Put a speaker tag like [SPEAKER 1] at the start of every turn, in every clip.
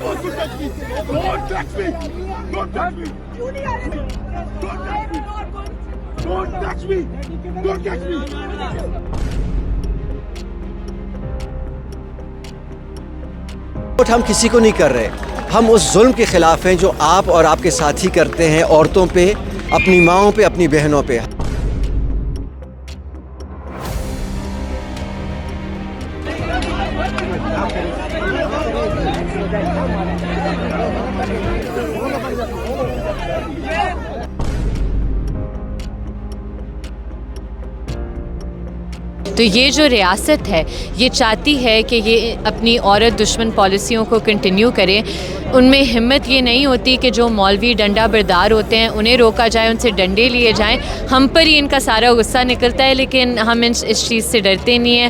[SPEAKER 1] Don't touch me! Don't touch me! Don't touch me! Don't touch me! Don't touch me!
[SPEAKER 2] Vote ہم کسی کو نہیں کر رہے، ہم اس ظلم کے خلاف ہیں جو آپ اور آپ کے ساتھی کرتے ہیں عورتوں پہ، اپنی ماؤں پہ، اپنی بہنوں پہ۔
[SPEAKER 3] تو یہ جو ریاست ہے یہ چاہتی ہے کہ یہ اپنی عورت دشمن پالیسیوں کو کنٹینیو کرے۔ ان میں ہمت یہ نہیں ہوتی کہ جو مولوی ڈنڈا بردار ہوتے ہیں انہیں روکا جائے، ان سے ڈنڈے لیے جائیں۔ ہم پر ہی ان کا سارا غصہ نکلتا ہے، لیکن ہم اس چیز سے ڈرتے نہیں ہیں۔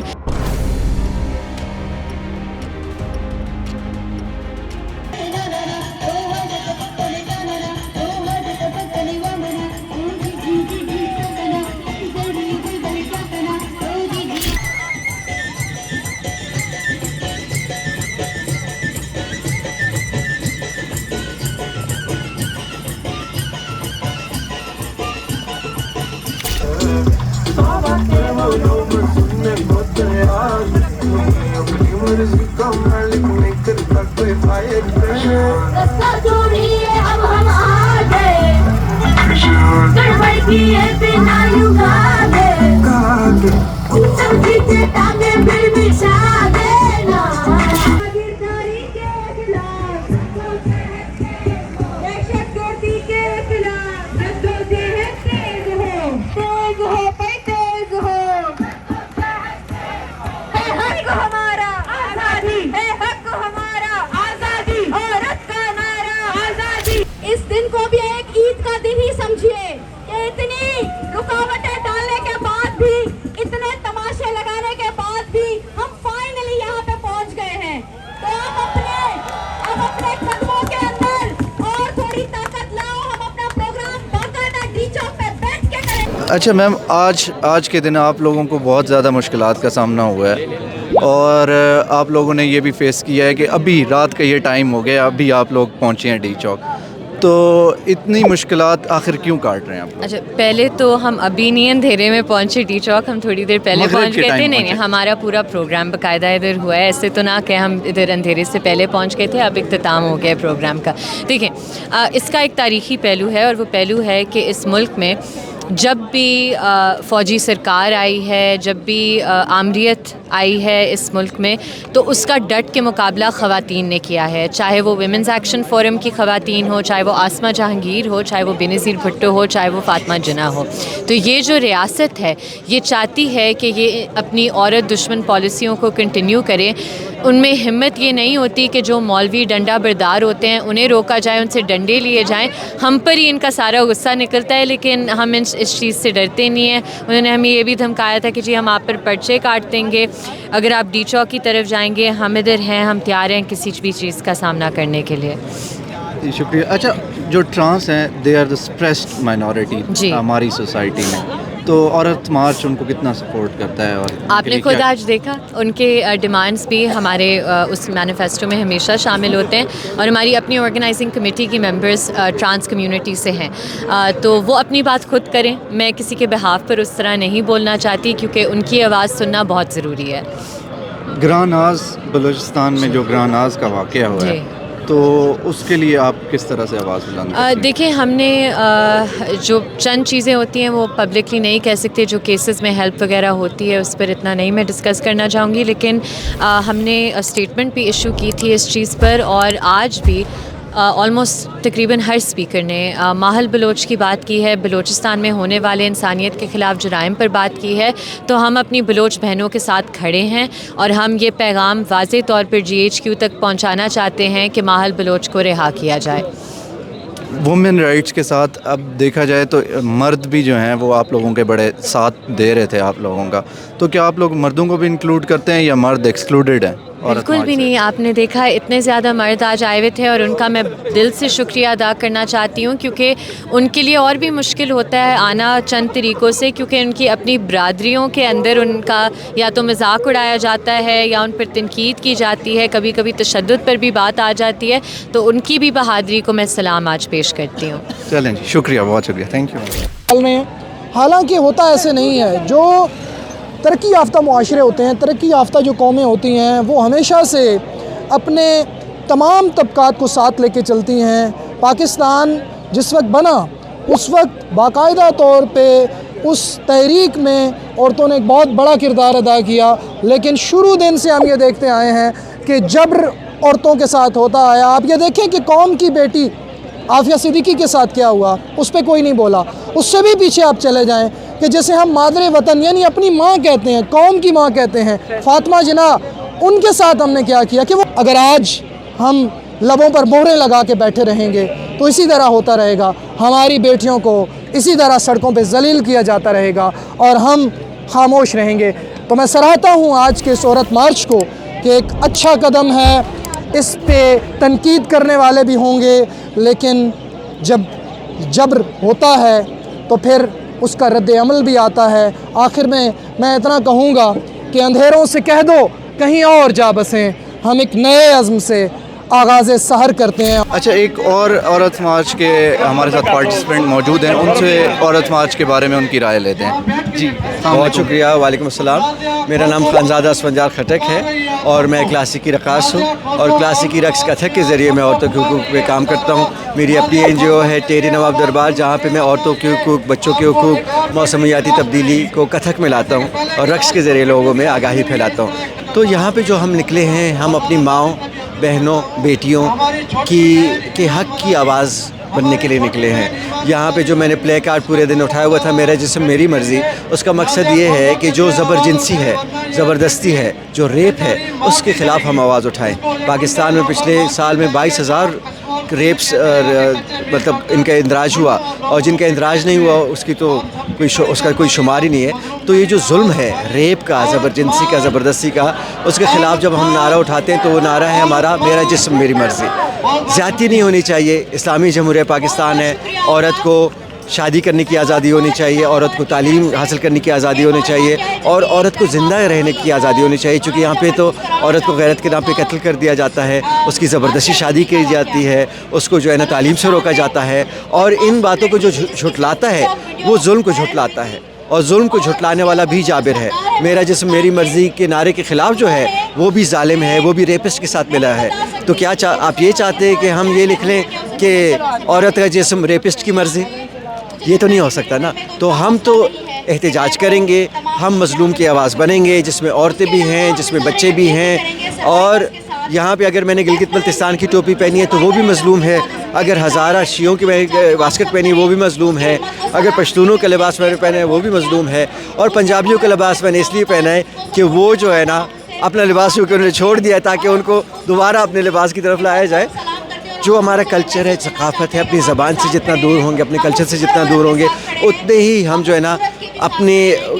[SPEAKER 4] اچھا میم، آج کے دن آپ لوگوں کو بہت زیادہ مشکلات کا سامنا ہوا ہے، اور آپ لوگوں نے یہ بھی فیس کیا ہے کہ ابھی رات کا یہ ٹائم ہو گیا، ابھی آپ لوگ پہنچے ہیں ڈی چوک، تو اتنی مشکلات آخر کیوں کاٹ رہے ہیں آپ لوگ؟
[SPEAKER 3] اچھا، پہلے تو ہم ابھی نہیں اندھیرے میں پہنچے ڈی چوک، ہم تھوڑی دیر پہلے پہنچ گئے تھے۔ نہیں، ہمارا پورا پروگرام باقاعدہ ادھر ہوا ہے، ایسے تو نہ کہ ہم ادھر اندھیرے سے پہلے پہنچ گئے تھے، اب اختتام ہو گیا پروگرام کا۔ دیکھیں، اس کا ایک تاریخی پہلو ہے، اور وہ پہلو ہے کہ اس ملک میں جب بھی فوجی سرکار آئی ہے، جب بھی آمریت آئی ہے اس ملک میں، تو اس کا ڈٹ کے مقابلہ خواتین نے کیا ہے، چاہے وہ ویمنز ایکشن فورم کی خواتین ہو، چاہے وہ آسمہ جہانگیر ہو، چاہے وہ بینظیر بھٹو ہو، چاہے وہ فاطمہ جناح ہو۔ تو یہ جو ریاست ہے یہ چاہتی ہے کہ یہ اپنی عورت دشمن پالیسیوں کو کنٹینیو کرے۔ ان میں ہمت یہ نہیں ہوتی کہ جو مولوی ڈنڈا بردار ہوتے ہیں انہیں روکا جائے، ان سے ڈنڈے لیے جائیں۔ ہم پر ہی ان کا سارا غصہ نکلتا ہے، لیکن ہم اس چیز سے ڈرتے نہیں ہیں۔ انہوں نے ہمیں یہ بھی دھمکایا تھا کہ جی ہم آپ پر پرچے کاٹ دیں گے اگر آپ ڈی چوک کی طرف جائیں گے۔ ہم ادھر ہیں، ہم تیار ہیں کسی بھی چیز کا سامنا کرنے کے لیے۔
[SPEAKER 4] شکریہ۔ اچھا، جو ٹرانس ہیں they are the suppressed minority ہماری سوسائٹی میں، تو عورت مارچ ان کو کتنا سپورٹ کرتا ہے؟ اور
[SPEAKER 3] آپ نے خود آج دیکھا ان کے ڈیمانڈز بھی ہمارے اس مینیفیسٹو میں ہمیشہ شامل ہوتے ہیں، اور ہماری اپنی آرگنائزنگ کمیٹی کی ممبرز ٹرانس کمیونٹی سے ہیں، تو وہ اپنی بات خود کریں۔ میں کسی کے بہاف پر اس طرح نہیں بولنا چاہتی، کیونکہ ان کی آواز سننا بہت ضروری ہے۔
[SPEAKER 4] گراں ناز بلوچستان میں جو گراں ناز کا واقعہ ہوا ہے، تو اس کے لیے آپ کس طرح سے آواز بلند کرتے ہیں؟
[SPEAKER 3] دیکھیں، ہم نے جو چند چیزیں ہوتی ہیں وہ پبلکلی نہیں کہہ سکتے، جو کیسز میں ہیلپ وغیرہ ہوتی ہے اس پر اتنا نہیں میں ڈسکس کرنا چاہوں گی، لیکن ہم نے اسٹیٹمنٹ بھی ایشو کی تھی اس چیز پر، اور آج بھی آلموسٹ تقریباً ہر اسپیکر نے ماحل بلوچ کی بات کی ہے، بلوچستان میں ہونے والے انسانیت کے خلاف جرائم پر بات کی ہے۔ تو ہم اپنی بلوچ بہنوں کے ساتھ کھڑے ہیں، اور ہم یہ پیغام واضح طور پر GHQ تک پہنچانا چاہتے ہیں کہ ماحل بلوچ کو رہا کیا جائے۔
[SPEAKER 4] وومن رائٹس کے ساتھ اب دیکھا جائے تو مرد بھی جو ہیں وہ آپ لوگوں کے بڑے ساتھ دے رہے تھے آپ لوگوں کا، تو کیا آپ لوگ مردوں کو بھی انکلوڈ کرتے ہیں یا مرد ایکسکلوڈیڈ ہیں؟
[SPEAKER 3] بالکل بھی نہیں. آپ نے دیکھا اتنے زیادہ مرد آج آئے ہوئے تھے اور ان کا میں دل سے شکریہ ادا کرنا چاہتی ہوں, کیونکہ ان کے لیے اور بھی مشکل ہوتا ہے آنا چند طریقوں سے, کیونکہ ان کی اپنی برادریوں کے اندر ان کا یا تو مذاق اڑایا جاتا ہے یا ان پر تنقید کی جاتی ہے, کبھی کبھی تشدد پر بھی بات آ جاتی ہے. تو ان کی بھی بہادری کو میں سلام آج پیش کرتی ہوں.
[SPEAKER 4] چلیں جی, شکریہ, بہت شکریہ, تھینک یو.
[SPEAKER 5] میں حالانکہ ہوتا ایسے نہیں ہے. جو ترقی یافتہ معاشرے ہوتے ہیں, ترقی یافتہ جو قومیں ہوتی ہیں, وہ ہمیشہ سے اپنے تمام طبقات کو ساتھ لے کے چلتی ہیں. پاکستان جس وقت بنا اس وقت باقاعدہ طور پہ اس تحریک میں عورتوں نے ایک بہت بڑا کردار ادا کیا, لیکن شروع دن سے ہم یہ دیکھتے آئے ہیں کہ جبر عورتوں کے ساتھ ہوتا آیا. آپ یہ دیکھیں کہ قوم کی بیٹی عافیہ صدیقی کے ساتھ کیا ہوا, اس پہ کوئی نہیں بولا. اس سے بھی پیچھے آپ چلے جائیں کہ جیسے ہم مادر وطن یعنی اپنی ماں کہتے ہیں, قوم کی ماں کہتے ہیں, فاطمہ جناح, ان کے ساتھ ہم نے کیا کیا کہ وہ اگر آج ہم لبوں پر مہریں لگا کے بیٹھے رہیں گے تو اسی طرح ہوتا رہے گا. ہماری بیٹیوں کو اسی طرح سڑکوں پہ ذلیل کیا جاتا رہے گا اور ہم خاموش رہیں گے. تو میں سراہتا ہوں آج کے اس عورت مارچ کو کہ ایک اچھا قدم ہے. اس پہ تنقید کرنے والے بھی ہوں گے, لیکن جب جبر ہوتا ہے تو پھر اس کا رد عمل بھی آتا ہے. آخر میں اتنا کہوں گا کہ اندھیروں سے کہہ دو کہیں اور جا بسیں, ہم ایک نئے عزم سے آغاز سحر کرتے ہیں.
[SPEAKER 4] اچھا, ایک اور عورت مارچ کے ہمارے ساتھ پارٹیسپینٹ موجود ہیں, ان سے عورت مارچ کے بارے میں ان کی رائے لیتے ہیں. جی,
[SPEAKER 2] بہت شکریہ. وعلیکم السلام. میرا نام خانزادہ اسفندیار خٹک ہے اور میں کلاسیکی رقاص ہوں, اور کلاسیکی رقص کتھک کے ذریعے میں عورتوں کے حقوق پہ کام کرتا ہوں. میری اپنی NGO ہے ٹیری نواب دربار, جہاں پہ میں عورتوں کے حقوق, بچوں کے حقوق, موسمیاتی تبدیلی کو کتھک میں لاتا ہوں اور رقص کے ذریعے لوگوں میں آگاہی پھیلاتا ہوں. تو یہاں پہ جو ہم نکلے ہیں, ہم اپنی ماؤں, بہنوں, بیٹیوں کے حق کی آواز بننے کے لیے نکلے ہیں. یہاں پہ جو میں نے پلے کارڈ پورے دن اٹھایا ہوا تھا, میرا جسم میری مرضی, اس کا مقصد یہ ہے کہ جو زبرجنسی ہے, زبردستی ہے, جو ریپ ہے, اس کے خلاف ہم آواز اٹھائیں. پاکستان میں پچھلے سال میں 22,000 ریپس مطلب ان کا اندراج ہوا, اور جن کا اندراج نہیں ہوا اس کا کوئی شمار ہی نہیں ہے. تو یہ جو ظلم ہے ریپ کا, زبرجنسی کا, زبردستی کا, اس کے خلاف جب ہم نعرہ اٹھاتے ہیں تو وہ نعرہ ہے ہمارا میرا جسم میری مرضی. زیادتی نہیں ہونی چاہیے. اسلامی جمہوریہ پاکستان ہے, عورت کو شادی کرنے کی آزادی ہونی چاہیے, عورت کو تعلیم حاصل کرنے کی آزادی ہونی چاہیے, اور عورت کو زندہ رہنے کی آزادی ہونی چاہیے. چونکہ یہاں پہ تو عورت کو غیرت کے نام پہ قتل کر دیا جاتا ہے, اس کی زبردستی شادی کی جاتی ہے, اس کو جو ہے نا تعلیم سے روکا جاتا ہے, اور ان باتوں کو جو جھٹلاتا ہے وہ ظلم کو جھٹلاتا ہے, اور ظلم کو جھٹلانے والا بھی جابر ہے. میرا جسم میری مرضی کے نعرے کے خلاف جو ہے وہ بھی ظالم ہے, وہ بھی ریپسٹ کے ساتھ ملا ہے. تو کیا آپ یہ چاہتے ہیں کہ ہم یہ لکھ لیں کہ عورت کا جسم ریپسٹ کی مرضی؟ یہ تو نہیں ہو سکتا نا. تو ہم تو احتجاج کریں گے, ہم مظلوم کی آواز بنیں گے, جس میں عورتیں بھی ہیں, جس میں بچے بھی ہیں. اور یہاں پہ اگر میں نے گلگت بلتستان کی ٹوپی پہنی ہے تو وہ بھی مظلوم ہے, اگر ہزارہ شیعوں کی واسکٹ پہنی ہے وہ بھی مظلوم ہے, اگر پشتونوں کا لباس میں نے پہنا ہے وہ بھی مظلوم ہے, اور پنجابیوں کا لباس میں نے اس لیے پہنا ہے کہ وہ جو ہے نا اپنا لباس کیونکہ انہوں نے چھوڑ دیا ہے تاکہ ان کو دوبارہ اپنے لباس کی طرف لایا جائے. جو ہمارا کلچر ہے, ثقافت ہے, اپنی زبان سے جتنا دور ہوں گے, اپنے کلچر سے جتنا دور ہوں گے, اتنے ہی ہم جو ہے نا اپنے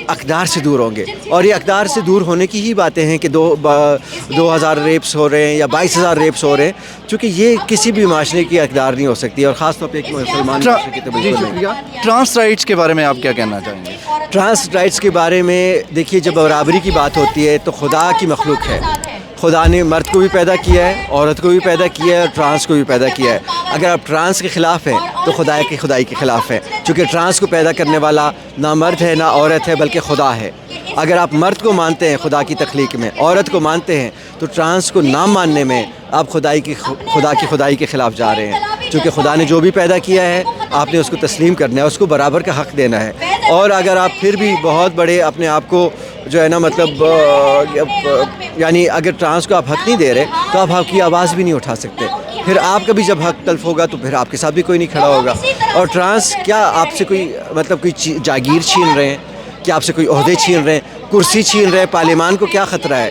[SPEAKER 2] اقدار سے دور ہوں گے. اور یہ اقدار سے دور ہونے کی ہی باتیں ہیں کہ 2,000 ریپس ہو رہے ہیں یا 22,000 ریپس ہو رہے ہیں, چونکہ یہ کسی بھی معاشرے کی اقدار نہیں ہو سکتی, اور خاص طور پہ ایک مسلمان معاشرے کی تو بالکل نہیں.
[SPEAKER 4] ٹرانس رائٹس کے بارے میں آپ کیا کہنا چاہیں گے؟
[SPEAKER 2] ٹرانس رائٹس کے بارے میں دیکھیے, جب برابری کی بات ہوتی ہے تو خدا کی مخلوق ہے. خدا نے مرد کو بھی پیدا کیا ہے, عورت کو بھی پیدا کیا ہے, اور ٹرانس کو بھی پیدا کیا ہے. اگر آپ ٹرانس کے خلاف ہیں تو خدائی کے خلاف ہیں, چونکہ ٹرانس کو پیدا کرنے والا نہ مرد ہے نہ عورت ہے بلکہ خدا ہے. اگر آپ مرد کو مانتے ہیں خدا کی تخلیق میں, عورت کو مانتے ہیں, تو ٹرانس کو نہ ماننے میں آپ خدا کی خدائی کے خلاف جا رہے ہیں. چونکہ خدا نے جو بھی پیدا کیا ہے آپ نے اس کو تسلیم کرنا ہے, اس کو برابر کا حق دینا ہے. اور اگر آپ پھر بھی بہت بڑے اپنے آپ کو جو ہے نا مطلب یعنی اگر ٹرانس کو آپ حق نہیں دے رہے تو آپ حق کی آواز بھی نہیں اٹھا سکتے. پھر آپ کا بھی جب حق تلف ہوگا تو پھر آپ کے ساتھ بھی کوئی نہیں کھڑا ہوگا. اور ٹرانس کیا آپ سے کوئی مطلب کوئی جاگیر چھین رہے ہیں, کیا آپ سے کوئی عہدے چھین رہے ہیں, کرسی چھین رہے ہیں, پارلیمان کو کیا خطرہ ہے؟